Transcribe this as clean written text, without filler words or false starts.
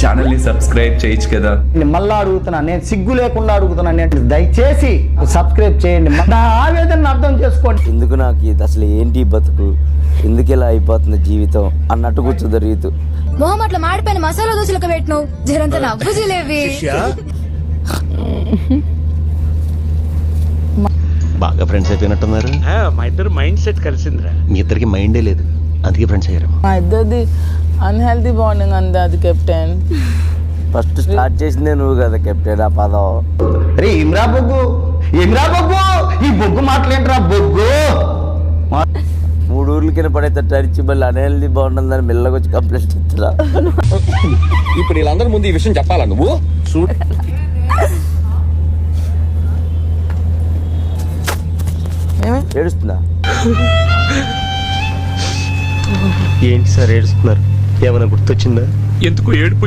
Channel ని subscribe చేయొచ్చు కదా. నేను మళ్ళా అడుగుతున్నా, నేను సిగ్గు లేకుండా అడుగుతున్నా, నేను దయచేసి సబ్స్క్రైబ్ చేయండి. నా ఆవేదనను అర్థం చేసుకోండి. ఎందుకు నాకు ఇది అసలు ఏంటి బతుకు, ఎందుకు ఇలా అయిపోతుంది జీవితం అన్నట్టు కూర్చుంది రీతు. మొహం అట్లా మాడిపోయిన మసాలా దోశలకు పెట్టినావు, జరంత నవ్వు జిలేవి. బాగా ఫ్రెండ్స్ అయిపోయినట్టున్నారు. మా ఇద్దరు మైండ్ సెట్ కలిసిందిరా. మీ ఇద్దరికి మైండే లేదు, అందుకే ఫ్రెండ్స్ అయ్యారు. మా ఇద్దరిది అన్హెల్దీ బాండింగ్ అంది. అది కెప్టెన్ ఫస్ట్ స్టార్ట్ చేసిందే నువ్వు కదా కెప్టెన్. ఆ పదం రే ఇమ్రా బొగ్గు, ఇమ్రా బొగ్గు, ఈ బొగ్గు మాటలేంట్రా బొగ్గు. 3 ఊర్ల కింద పడేటట్టు అరిచి మళ్ళీ అనేది బాగుంటుందని మెల్లగా వచ్చి కంప్లైంట్ ఇస్తున్నా. ఇప్పుడు వీళ్ళందరి ముందు ఈ విషయం చెప్పాలా నువ్వు? ఏడుస్తుందా? ఏంటి సార్ ఏడుస్తున్నారు? ఏమైనా గుర్తొచ్చిందా? ఎందుకు ఏడుపు